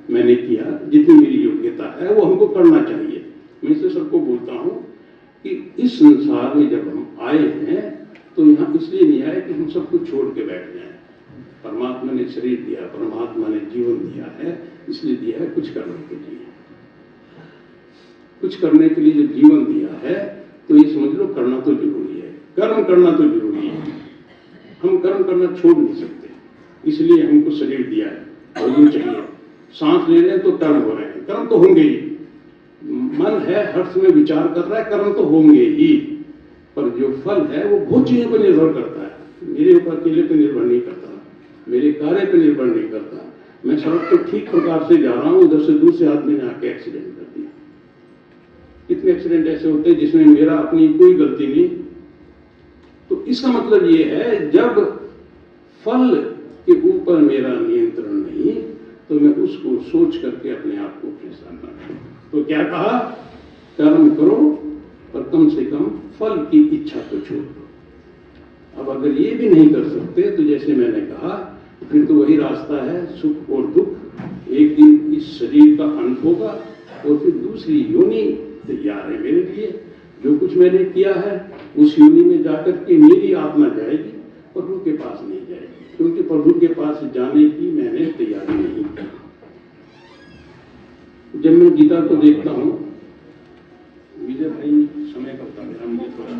मैंने किया, जितनी मेरी योग्यता है वो हमको करना चाहिए। मैं इससे सबको बोलता हूं कि इस संसार में जब हम आए हैं तो यहाँ इसलिए नहीं आए कि हम सब कुछ छोड़ के बैठ जाएं। परमात्मा ने शरीर दिया, परमात्मा ने जीवन दिया है, इसलिए दिया है कुछ करने के लिए। कुछ करने के लिए जब जीवन दिया है तो ये समझ लो करना तो जरूरी है, कर्म करना तो जरूरी है। हम कर्म करना छोड़ नहीं सकते, इसलिए हमको शरीर दिया है और ये चाहिए। सांस ले रहे हैं तो कर्म हो रहे हैं, कर्म तो होंगे ही। मन है हर्ष में विचार कर रहा है, कर्म तो होंगे ही। पर जो फल है वो बहुत चीजों पर निर्भर करता है। मेरे ऊपर अकेले पर निर्भर नहीं करता, मेरे कार्य पर निर्भर नहीं करता। मैं सड़क पर ठीक प्रकार से जा रहा हूं, उधर से दूसरे आदमी ने आके एक्सीडेंट कर दिया। कितने एक्सीडेंट ऐसे होते हैं जिसमें मेरा अपनी कोई गलती नहीं। तो इसका मतलब ये है जब फल के ऊपर मेरा नियंत्रण नहीं तो मैं उसको सोच करके अपने आप को फैसला करता। तो क्या कहा, कर्म करो पर कम से कम फल की इच्छा तो छोड़ दो। अब अगर ये भी नहीं कर सकते तो जैसे मैंने कहा फिर तो वही रास्ता है, सुख और दुख। एक दिन इस शरीर का अंत होगा और फिर दूसरी योनि तैयार है मेरे लिए। जो कुछ मैंने किया है उस योनि में जाकर के मेरी आत्मा जाएगी, प्रभु के पास नहीं जाएगी, क्योंकि प्रभु के पास जाने की मैंने तैयारी नहीं की। जब मैं गीता को देखता हूँ, विजय भाई समय का बता देना मुझे थोड़ा।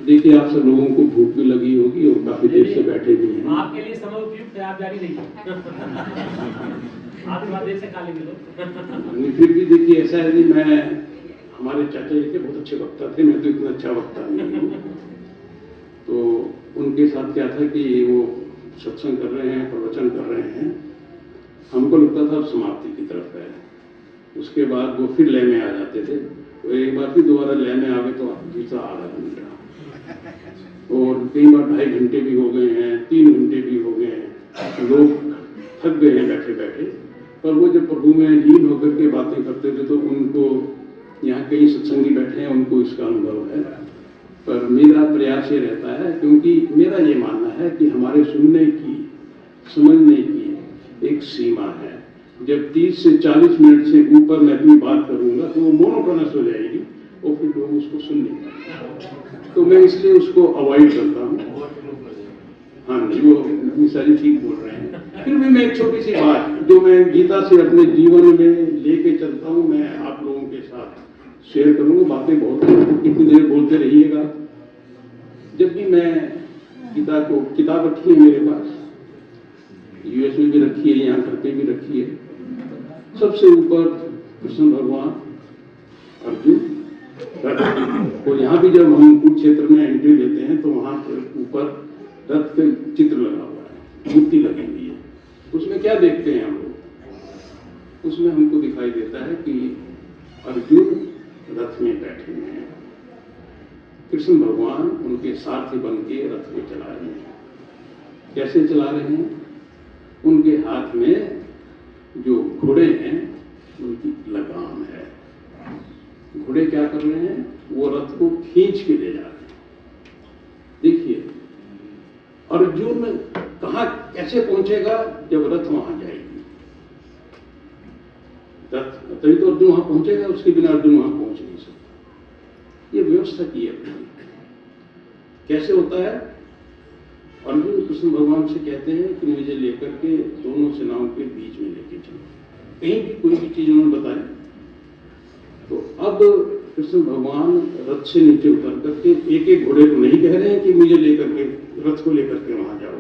देखिए आप सब लोगों को भूख भी लगी होगी और काफी देर से बैठे भी हैं। आपके लिए समय उपयुक्त है, आप जारी रहिए। आप बात देर से खा लेंगे। फिर भी देखिए ऐसा है कि मैं, हमारे चाचा जी थे बहुत अच्छे वक्ता थे, मैं तो इतना अच्छा वक्ता नहीं हूँ। तो उनके साथ क्या था कि वो सत्संग कर रहे हैं, प्रवचन कर रहे हैं, हमको लगता था अब समाप्ति की तरफ है। उसके बाद वो फिर लय में आ जाते थे। तो एक बार फिर दोबारा लय में आ गए तो दूसरा आधा घंटा, और कई बार 2.5 घंटे भी हो गए हैं, 3 घंटे भी हो गए हैं। लोग थक गए हैं बैठे बैठे। पर वो जब प्रभु में लीन होकर के बातें करते थे तो उनको, यहाँ कई सत्संगी बैठे हैं उनको इसका अनुभव है। पर मेरा प्रयास ये रहता है, क्योंकि मेरा ये मानना है कि हमारे सुनने की, समझने की एक सीमा है। जब 30 से 40 मिनट से ऊपर मैं अपनी बात करूंगा तो वो मोनोटोनस हो जाएगी और फिर लोग उसको सुन नहीं पाएंगे। तो मैं इसलिए उसको अवॉइड करता हूँ। हाँ नहीं, वो सारी ठीक बोल रहे हैं। फिर भी मैं एक छोटी सी बात जो मैं गीता से अपने जीवन में लेके चलता हूँ, मैं आप लोगों के साथ शेयर करूंगा। बातें बहुत हैं, कितनी देर बोलते रहिएगा। जब भी मैं गीता को, किताब रखी है मेरे पास, यूएस में भी रखी है, यहाँ घर पे भी रखी है। सबसे ऊपर कृष्ण भगवान, अर्जुन, रथ। और यहाँ भी जब हम कुरुक्षेत्र में एंट्री लेते हैं तो वहां पर ऊपर रथ का चित्र लगा हुआ है, मूर्ति लगी हुई है। उसमें क्या देखते हैं हम लोग? उसमें हमको दिखाई देता है कि अर्जुन रथ में बैठे हुए हैं, कृष्ण भगवान उनके सारथी बन के रथ को चला रहे हैं। कैसे चला रहे हैं? उनके हाथ में जो घोड़े हैं उनकी लगाम है। घोड़े क्या कर रहे हैं? वो रथ को खींच के ले जा रहे हैं। देखिए अर्जुन कहां कैसे पहुंचेगा जब रथ वहां जाएगी। रथ तभी तो अर्जुन वहां पहुंचेगा, उसके बिना अर्जुन वहां पहुंच नहीं सकता। ये व्यवस्था की है अपनी। कैसे होता है? अर्जुन कृष्ण भगवान से कहते हैं कि मुझे लेकर के दोनों सेनाओं के बीच में लेके चलो। कहीं भी कोई भी चीज उन्होंने बताई। तो अब कृष्ण भगवान रथ से नीचे उतर करके एक एक घोड़े को नहीं कह रहे हैं कि मुझे लेकर के, रथ को लेकर के वहां जाओ।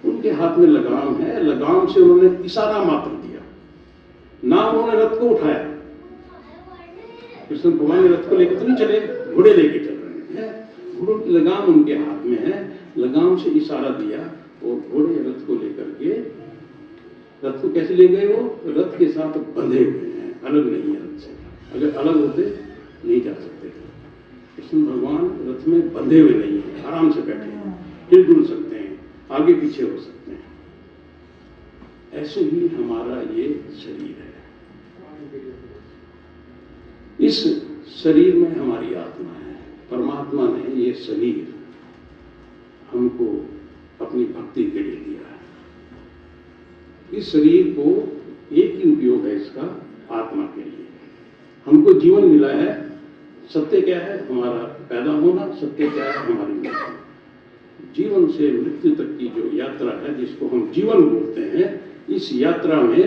उनके हाथ में लगाम है, लगाम से उन्होंने इशारा मात्र दिया, ना उन्होंने रथ को उठाया। कृष्ण भगवान ने रथ को लेकर तो नहीं चले, घोड़े लेके चल रहे हैं। घोड़ों की लगाम उनके हाथ में है, लगाम से इशारा दिया और घोड़े रथ को लेकर के, रथ को कैसे ले गए? वो रथ के साथ बंधे हुए हैं, अलग नहीं है रथ से। अगर अलग होते नहीं जा सकते थे। कृष्ण भगवान रथ में बंधे हुए नहीं है, आराम से बैठे हैं, हिलडुल सकते हैं, आगे पीछे हो सकते हैं। ऐसे ही हमारा ये शरीर है। इस शरीर में हमारी आत्मा है। परमात्मा ने ये शरीर हमको अपनी भक्ति के लिए दिया है। इस शरीर को एक ही उपयोग है इसका, आत्मा के लिए। हमको जीवन मिला है। सत्य क्या है? हमारा पैदा होना। सत्य क्या है? हमारी मृत्यु। जीवन से मृत्यु तक की जो यात्रा है, जिसको हम जीवन बोलते हैं, इस यात्रा में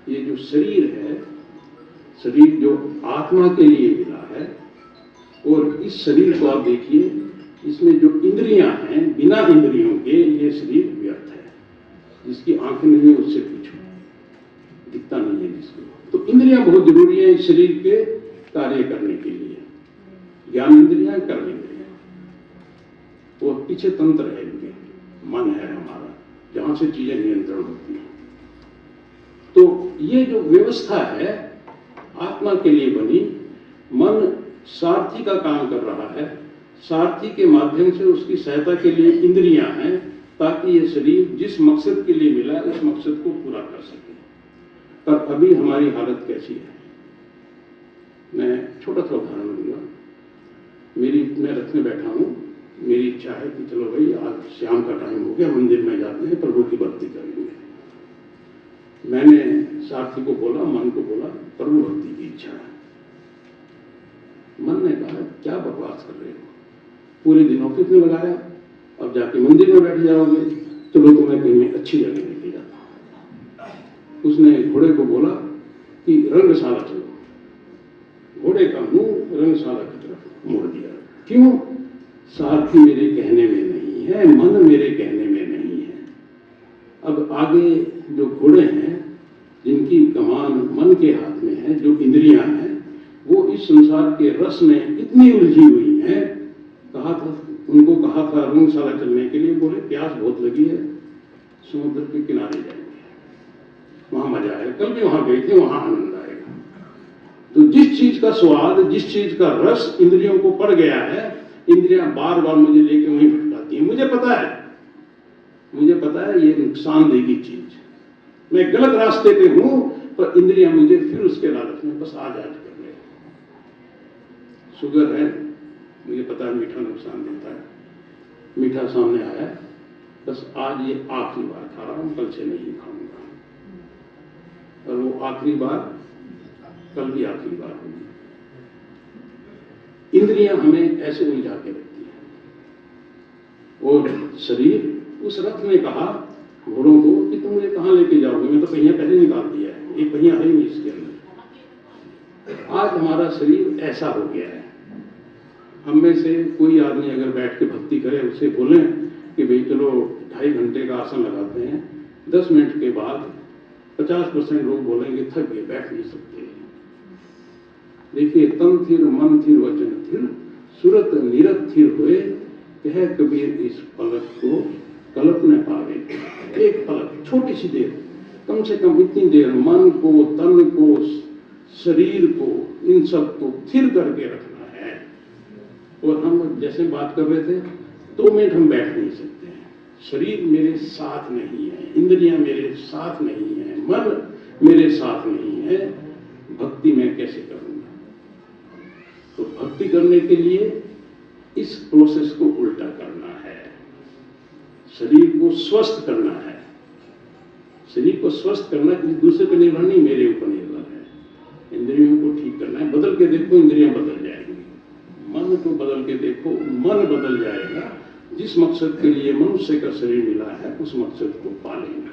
ये जो शरीर है, शरीर जो आत्मा के लिए मिला है, और इस शरीर को आप देखिए, इसमें जो इंद्रियां हैं, बिना इंद्रियों के ये शरीर व्यर्थ है। जिसकी आंखें नहीं है उससे पूछो, दिखता नहीं है जिसको। तो इंद्रियां बहुत जरूरी है इस शरीर के कार्य करने के लिए। ज्ञान इंद्रियां, कर्म इंद्रियां, और पीछे तंत्र है इनके, मन है हमारा, जहां से चीजें नियंत्रण होती हैं। तो ये जो व्यवस्था है आत्मा के लिए बनी। मन सारथी का काम कर रहा है। सारथी के माध्यम से उसकी सहायता के लिए इंद्रियां हैं, ताकि ये शरीर जिस मकसद के लिए मिला उस मकसद को पूरा कर सके। पर अभी हमारी हालत कैसी है? मैं छोटा सा उदाहरण दूंगा। मैं रथ में बैठा हूं, मेरी इच्छा है कि चलो भाई आज शाम का टाइम हो गया, मंदिर में जाते हैं, प्रभु की भक्ति करेंगे। मैंने सारथी को बोला, मन को बोला, प्रभु भक्ति की इच्छा है। मन ने कहा क्या बकवास कर रहे हो, पूरे दिन ऑफिस में लगाया, अब जाके मंदिर में बैठ जाओगे, चलो तुम्हें कहीं में अच्छी जगह लेके जाता हूं। उसने घोड़े को बोला कि रंगशाला चलो। घोड़े का मुंह रंगशाला की तरफ मोड़ दिया। क्यों? सारथी मेरे कहने में नहीं है, मन मेरे कहने में नहीं है। अब आगे जो घोड़े हैं, जिनकी कमान मन के हाथ में है, जो इंद्रियां हैं, वो इस संसार के रस में इतनी उलझी हुई हैं। उनको कहा था रंगशाला चलने के लिए, बोले प्यास बहुत लगी है, समुद्र के किनारे जाएंगे, वहां मजा आएगा। कल भी वहां गए थे, वहां आनंद आएगा। तो जिस चीज का स्वाद, जिस चीज का रस इंद्रियों को पड़ गया है, इंद्रियां बार बार मुझे लेके वहीं भटकाती हैं। मुझे पता है ये नुकसान देगी चीज, मैं गलत रास्ते पे हूं, पर इंद्रियां मुझे फिर उसके लालच में बस आज कर रहे। शुगर है, मुझे पता है मीठा नुकसान देता है, मीठा सामने आया, बस आज ये आखिरी बार खा रहा हूं, कल से नहीं खाऊंगा। और वो आखिरी बार कल भी आखिरी बार होगी। इंद्रियां हमें ऐसे उलझा के रखती हैं। और शरीर, उस रथ ने कहा घोड़ों को कि तुम मुझे कहां लेके जाओगे, मैं तो पहिया पहले निकाल दिया है, एक पहिया है ही नहीं इसके अंदर। आज हमारा शरीर ऐसा हो गया है। हम में से कोई आदमी अगर बैठ के भक्ति करे, उससे बोलें कि भाई चलो 2.5 घंटे का आसन लगाते हैं, 10 मिनट के बाद 50% लोग बोलेंगे थक गए, बैठ नहीं सकते। देखिए, तन थिर मन थिर वचन थिर, सुरत निरत थिर हुए, कह कबीर इस पलक को कल्प न पावे। एक पलक, छोटी सी देर, कम से कम इतनी देर मन को, तन को, शरीर को, इन सब को थिर करके रखना है। और हम जैसे बात कर रहे थे, 2 मिनट हम बैठ नहीं सकते हैं। शरीर मेरे साथ नहीं है, इंद्रियां मेरे साथ नहीं है, मन मेरे साथ नहीं है, भक्ति मैं कैसे करूंगा? तो भक्ति करने के लिए इस प्रोसेस को उल्टा करना है। शरीर को स्वस्थ करना है। शरीर को स्वस्थ करना किसी दूसरे पर निर्भर नहीं, मेरे ऊपर निर्भर है। इंद्रियों को ठीक करना है। बदल के देखो, इंद्रियां बदल जाएंगी। मन को बदल के देखो, मन बदल जाएगा। जिस मकसद के लिए मनुष्य का शरीर मिला है, उस मकसद को पालेंगे।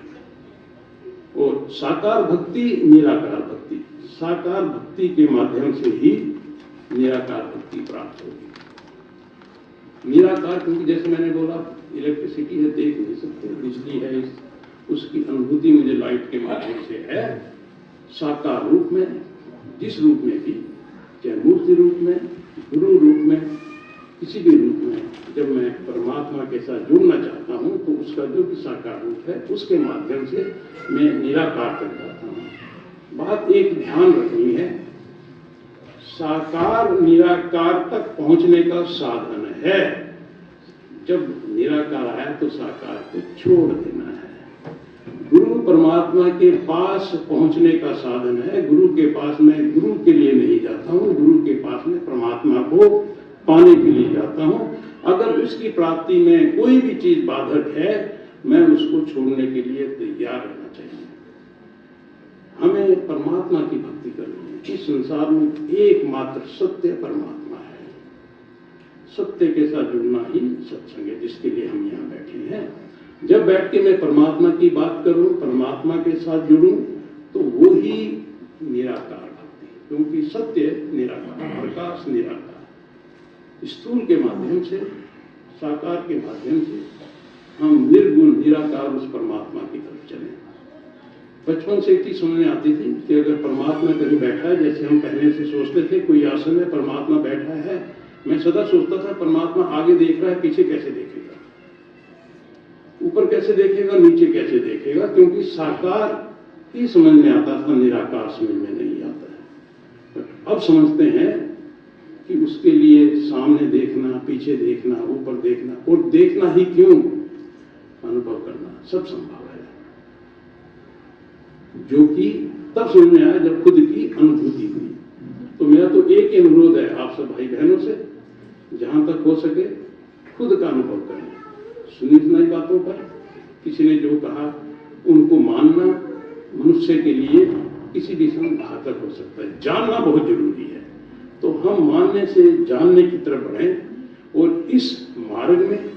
और साकार भक्ति, निराकार भक्ति, साकार भक्ति के माध्यम से ही निराकार भक्ति प्राप्त होगी। निराकार, क्योंकि जैसे मैंने बोला, इलेक्ट्रिसिटी है, देख नहीं सकते, बिजली है, उसकी अनुभूति मुझे लाइट के माध्यम से है। साकार रूप में, जिस रूप में भी, चाहे मूर्ति रूप में, गुरु रूप में, किसी भी रूप में, जब मैं परमात्मा के साथ जुड़ना चाहता हूं, तो उसका जो भी साकार रूप है, उसके माध्यम से मैं निराकार कर जाता हूं। बात एक ध्यान रखनी है, साकार निराकार तक पहुंचने का साधन है। जब निराकार आया तो साकार को छोड़ देना है। गुरु परमात्मा के पास पहुंचने का साधन है। गुरु के पास मैं गुरु के लिए नहीं जाता हूं, गुरु के पास मैं परमात्मा को पाने के लिए जाता हूं। अगर उसकी प्राप्ति में कोई भी चीज बाधक है, मैं उसको छोड़ने के लिए तैयार रहना चाहिए। हमें परमात्मा की भक्ति करनी है। इस संसार में एकमात्र सत्य परमात्मा है। सत्य के साथ जुड़ना ही सत्संग है, जिसके लिए हम यहाँ बैठे हैं। जब बैठ के मैं परमात्मा की बात करूं, परमात्मा के साथ जुड़ूं, तो वो ही निराकार भक्ति, क्योंकि सत्य निराकार, प्रकाश निराकार। स्थूल के माध्यम से, साकार के माध्यम से हम निर्गुण निराकार उस परमात्मा की तरफ चले। बचपन से एक चीज समझ में आती थी कि अगर परमात्मा कहीं बैठा है, जैसे हम पहले से सोचते थे कोई आसन है, परमात्मा बैठा है, मैं सदा सोचता था परमात्मा आगे देख रहा है, पीछे कैसे देखेगा, ऊपर कैसे देखेगा, नीचे कैसे देखेगा, क्योंकि साकार ही समझ में आता था, निराकार समझ में नहीं आता है। अब समझते हैं कि उसके लिए सामने देखना, पीछे देखना, ऊपर देखना, और देखना ही क्यों, अनुभव करना सब संभव है। जो कि तब समझ में आया जब खुद की अनुभूति हुई। तो मेरा तो एक ही अनुरोध है आप सब भाई बहनों से, जहां तक हो सके खुद का अनुभव करें। सुनी सुनाई बातों पर किसी ने जो कहा उनको मानना मनुष्य के लिए किसी भी समय घातक हो सकता है। जानना बहुत जरूरी है। तो हम मानने से जानने की तरफ बढ़ें, और इस मार्ग में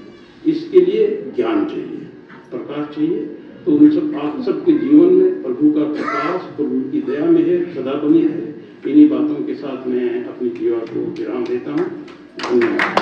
इसके लिए ज्ञान चाहिए, प्रकाश चाहिए। तो उन सब आप सबके जीवन में प्रभु का प्रकाश, प्रभु की दया में है, सदा बनी है। इन्हीं बातों के साथ मैं अपनी जीवा को विराम देता हूँ। धन्यवाद।